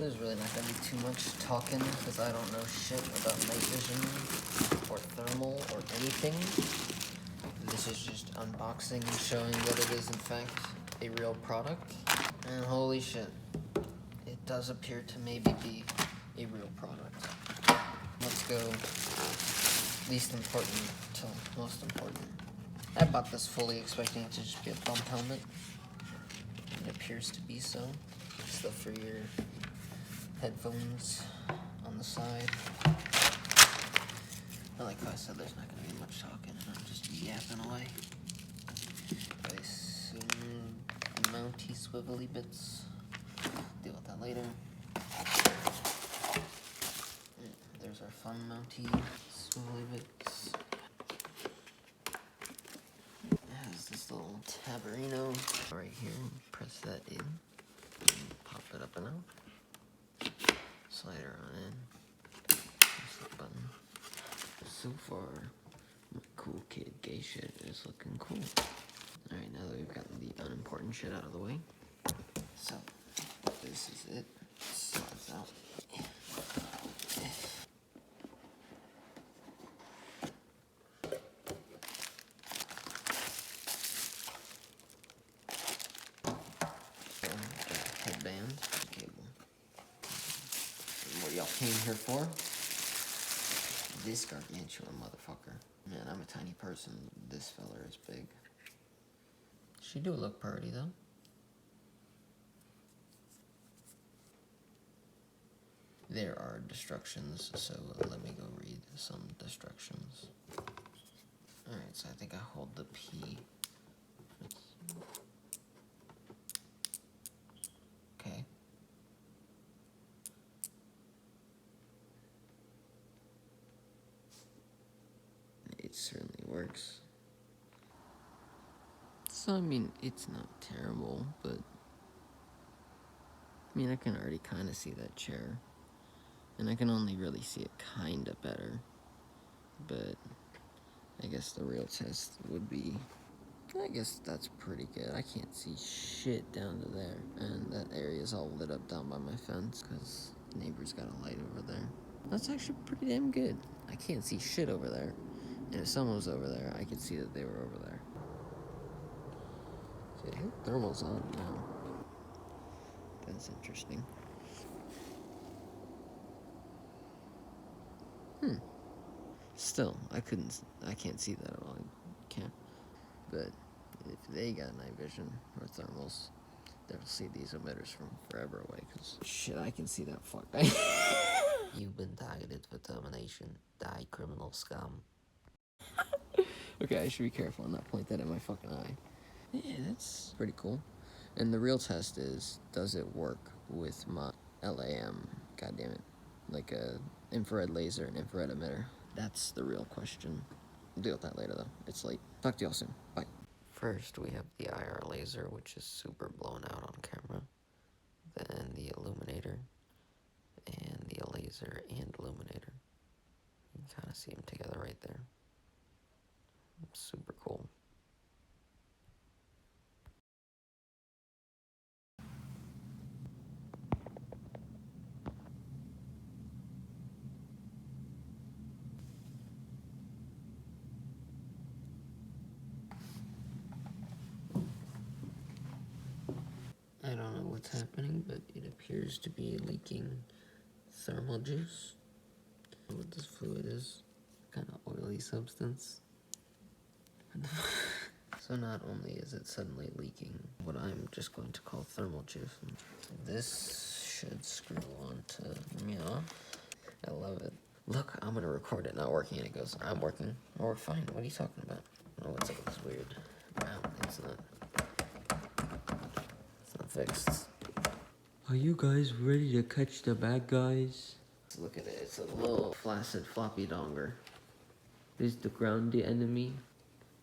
There's really not gonna be too much talking because I don't know shit about night vision or thermal or anything. This is just unboxing and showing that it is in fact a real product. And holy shit, it does appear to maybe be a real product. Let's go least important to most important. I bought this fully expecting it to just be a bump helmet. It appears to be so. Stuff for your headphones on the side. Like I said, there's not going to be much talking, and I'm just yapping away. Nice mounty swivelly bits. Deal with that later. There's our fun mounty swivelly bits. It has this little tabarino right here. Press that in. Pop it up and out. Slider on in. Press the button. So far, my cool kid gay shit is looking cool. Alright, now that we've gotten the unimportant shit out of the way. So, this is it. Slides out. Headband. Cable. What y'all came here for? This gargantuan motherfucker. Man, I'm a tiny person. This fella is big. She do look pretty though. There are destructions, so let me go read some destructions. Alright, so I think I hold the P. Okay. It certainly works. So, I mean, it's not terrible, but I mean, I can already kind of see that chair. And I can only really see it kind of better. But I guess the real test would be, I guess that's pretty good. I can't see shit down to there. And that area is all lit up down by my fence because the neighbor's got a light over there. That's actually pretty damn good. I can't see shit over there. And if someone was over there, I could see that they were over there. Okay, thermal's on now. That's interesting. Still, I can't see that at all. Can't. But if they got night vision or thermals, they'll see these emitters from forever away. Cause shit, I can see that fuck. You've been targeted for termination. Die, criminal scum. Okay, I should be careful and not point that at my fucking eye. Yeah, that's pretty cool. And the real test is, does it work with my LAM? God damn it. Like a infrared laser and infrared emitter. That's the real question. I'll deal with that later though. It's late. Talk to y'all soon. Bye. First, we have the IR laser, which is super blown out on camera. Then the illuminator. And the laser and illuminator. You can kind of see them together right there. Super cool. I don't know what's happening, but it appears to be leaking thermal juice. What this fluid is, kind of oily substance. So not only is it suddenly leaking what I'm just going to call thermal juice, this should screw onto me off. I love it. Look, I'm gonna record it not working, and it goes, I'm working. Oh, we're fine. What are you talking about? Oh, what's up with this weird round? It's not fixed. Are you guys ready to catch the bad guys? Look at it. It's a little flaccid floppy donger. Is the ground the enemy?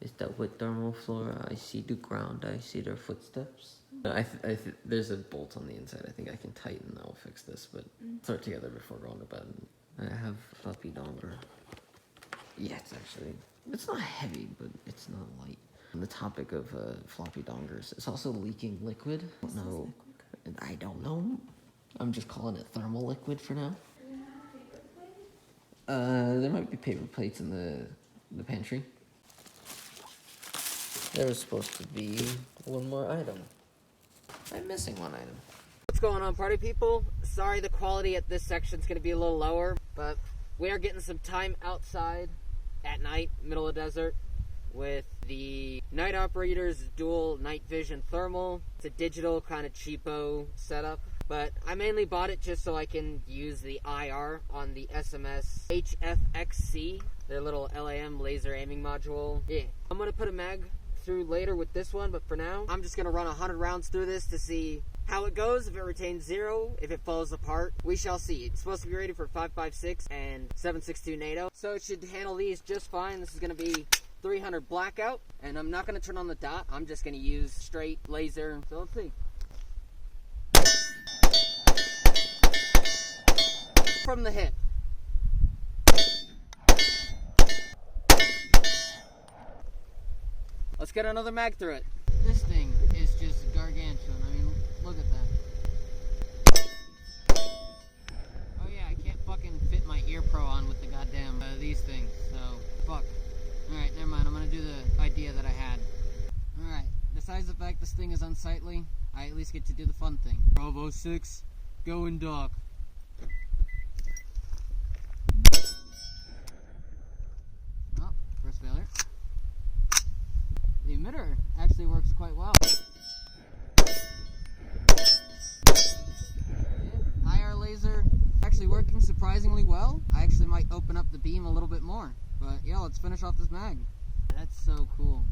Is that what thermal flora? I see the ground, I see their footsteps. There's a bolt on the inside. I think I can tighten. That will fix this, but throw it together before going to bed. I have floppy donger. Yeah, it's not heavy, but it's not light. On the topic of floppy dongers, it's also leaking liquid. No, I don't know. I'm just calling it thermal liquid for now. There might be paper plates in the pantry. There was supposed to be one more item. I'm missing one item. What's going on, party people? Sorry the quality at this section is going to be a little lower, but we are getting some time outside at night, middle of the desert, with the Night Operator's dual night vision thermal. It's a digital kind of cheapo setup, but I mainly bought it just so I can use the IR on the SMS HFXC, their little LAM laser aiming module. Yeah, I'm going to put a mag through later with this one, but for now, I'm just going to run 100 rounds through this to see how it goes. If it retains 0, if it falls apart, we shall see. It's supposed to be rated for 5.56 and 7.62 NATO, so it should handle these just fine. This is going to be 300 blackout, and I'm not going to turn on the dot. I'm just going to use straight laser. So let's see. From the hip. Let's get another mag through it. This thing is just gargantuan. I mean, look at that. Oh yeah, I can't fucking fit my ear pro on with the goddamn these things, so fuck. Alright, never mind. I'm gonna do the idea that I had. Alright, besides the fact this thing is unsightly, I at least get to do the fun thing. Bravo 6, go in dock. Oh, first failure. The emitter actually works quite well. Yeah, IR laser actually working surprisingly well. I actually might open up the beam a little bit more. But yeah, let's finish off this mag. That's so cool.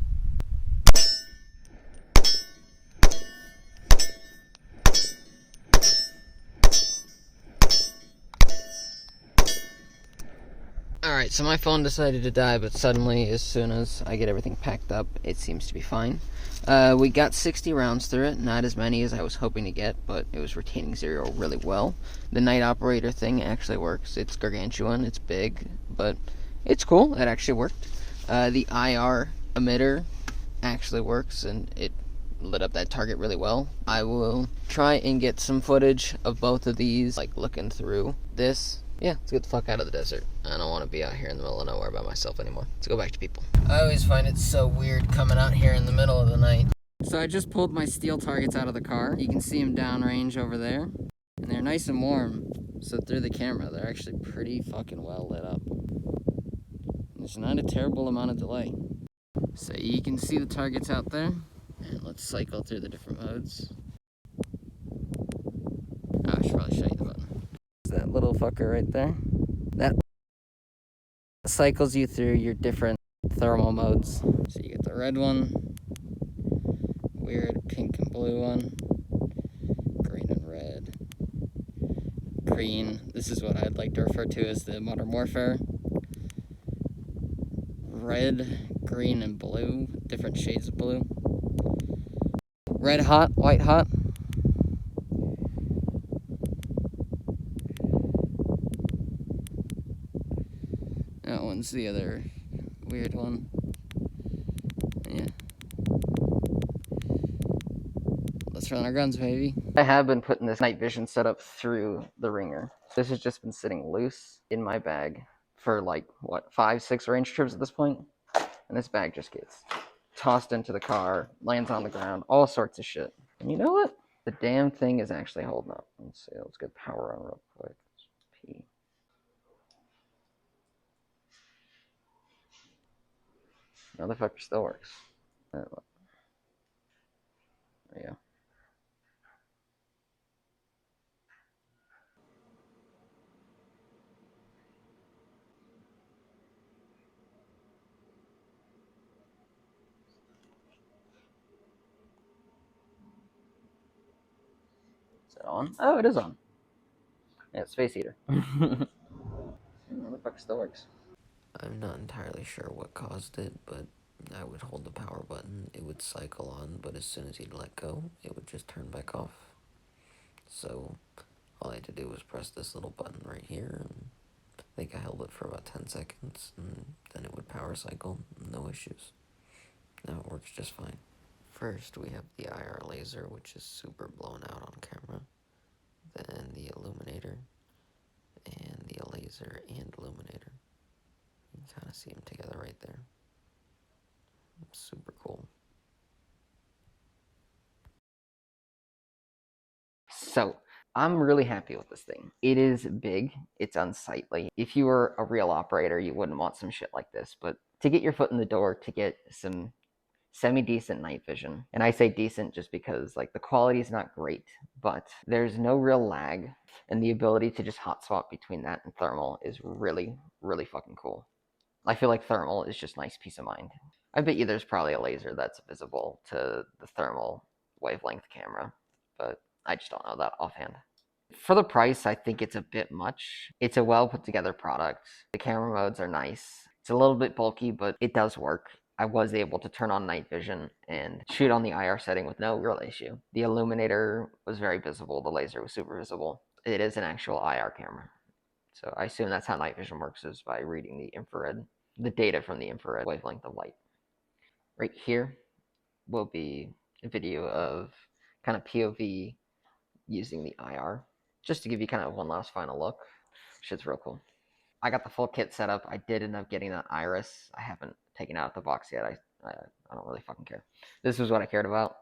Alright, so my phone decided to die, but suddenly, as soon as I get everything packed up, it seems to be fine. We got 60 rounds through it, not as many as I was hoping to get, but it was retaining 0 really well. The Night Operator thing actually works. It's gargantuan, it's big, but it's cool. It actually worked. The IR emitter actually works, and it lit up that target really well. I will try and get some footage of both of these, like looking through this. Yeah, let's get the fuck out of the desert. I don't want to be out here in the middle of nowhere by myself anymore. Let's go back to people. I always find it so weird coming out here in the middle of the night. So I just pulled my steel targets out of the car. You can see them downrange over there. And they're nice and warm. So through the camera, they're actually pretty fucking well lit up. There's not a terrible amount of delay. So you can see the targets out there. And let's cycle through the different modes. Oh, I should probably show you the button. That little fucker right there. That cycles you through your different thermal modes. So you get the red one, weird pink and blue one, green and red, green. This is what I'd like to refer to as the Modern Warfare. Red, green, and blue, different shades of blue. Red hot, white hot. That one's the other weird one. Yeah. Let's run our guns, baby. I have been putting this night vision setup through the ringer. This has just been sitting loose in my bag for like, what, 5-6 range trips at this point? And this bag just gets tossed into the car, lands on the ground, all sorts of shit. And you know what? The damn thing is actually holding up. Let's see, let's get power on real quick. P. Motherfucker still works. There you go. Is it on? Oh, it is on. Yeah, space heater. Motherfucker still works. I'm not entirely sure what caused it, but I would hold the power button, it would cycle on, but as soon as you'd let go, it would just turn back off. So all I had to do was press this little button right here, and I think I held it for about 10 seconds, and then it would power cycle, no issues. Now it works just fine. First, we have the IR laser, which is super blown out on camera. Then laser and illuminator. You can kind of see them together right there. Super cool. So, I'm really happy with this thing. It is big, it's unsightly. If you were a real operator, you wouldn't want some shit like this, but to get your foot in the door, to get some semi-decent night vision, and I say decent just because like the quality is not great, but there's no real lag, and the ability to just hot swap between that and thermal is really, really fucking cool. I feel like thermal is just nice peace of mind. I bet you there's probably a laser that's visible to the thermal wavelength camera, but I just don't know that offhand. For the price, I think it's a bit much. It's a well put together product. The camera modes are nice. It's a little bit bulky, but it does work. I was able to turn on night vision and shoot on the IR setting with no real issue. The illuminator was very visible. The laser was super visible. It is an actual IR camera. So I assume that's how night vision works, is by reading the infrared, the data from the infrared wavelength of light. Right here will be a video of kind of POV using the IR, just to give you kind of one last final look. Shit's real cool. I got the full kit set up. I did end up getting that iris. I haven't taken out the box yet. I don't really fucking care. This was what I cared about.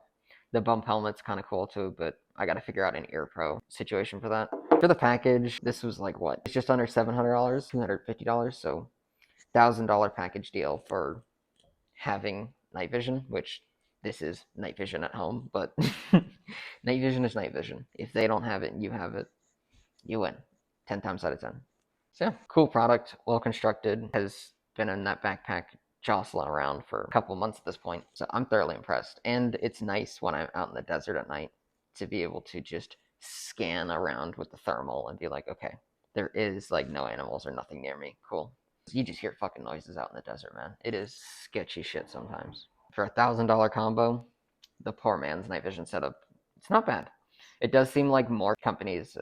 The bump helmet's kind of cool too, but I got to figure out an ear pro situation for that. For the package, this was like what? It's just under $700, $250, so $1,000 package deal for having night vision, which this is night vision at home, but night vision is night vision. If they don't have it and you have it, you win 10 times out of 10. So yeah, cool product, well constructed, has been in that backpack jostling around for a couple months at this point. So I'm thoroughly impressed. And it's nice when I'm out in the desert at night to be able to just scan around with the thermal and be like, okay, there is like no animals or nothing near me. Cool. You just hear fucking noises out in the desert, man. It is sketchy shit sometimes. For $1,000 combo, the poor man's night vision setup, it's not bad. It does seem like more companies,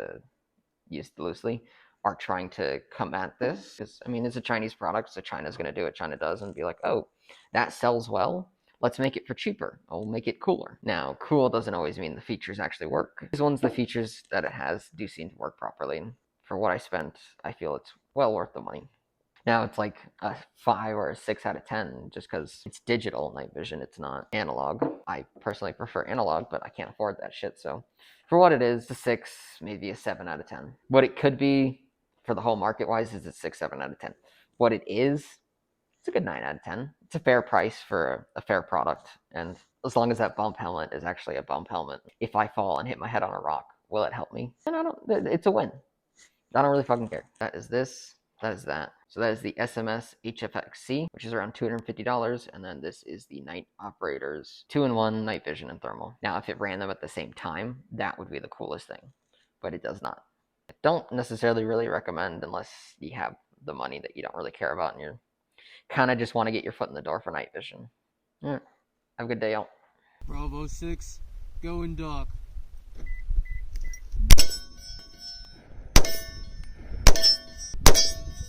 used loosely, are trying to combat this. Because, I mean, it's a Chinese product, so China's going to do what China does and be like, oh, that sells well. Let's make it for cheaper. I'll make it cooler. Now, cool doesn't always mean the features actually work. These ones, the features that it has do seem to work properly. And for what I spent, I feel it's well worth the money. Now it's like a 5 or a 6 out of 10 just because it's digital night vision, it's not analog. I personally prefer analog, but I can't afford that shit, so for what it is, a 6, maybe a 7 out of 10. What it could be for the whole market wise is a 6, 7 out of 10. What it is, it's a good 9 out of 10. It's a fair price for a fair product, and as long as that bump helmet is actually a bump helmet, if I fall and hit my head on a rock, will it help me? And it's a win. I don't really fucking care. That is this. That is that. So that is the SMS HFXC, which is around $250, and then this is the Night Operator's 2-in-1 night vision and thermal. Now, if it ran them at the same time, that would be the coolest thing, but it does not. I don't necessarily really recommend unless you have the money that you don't really care about and you're kind of just want to get your foot in the door for night vision. Yeah. Have a good day, y'all. Bravo 6, going dock.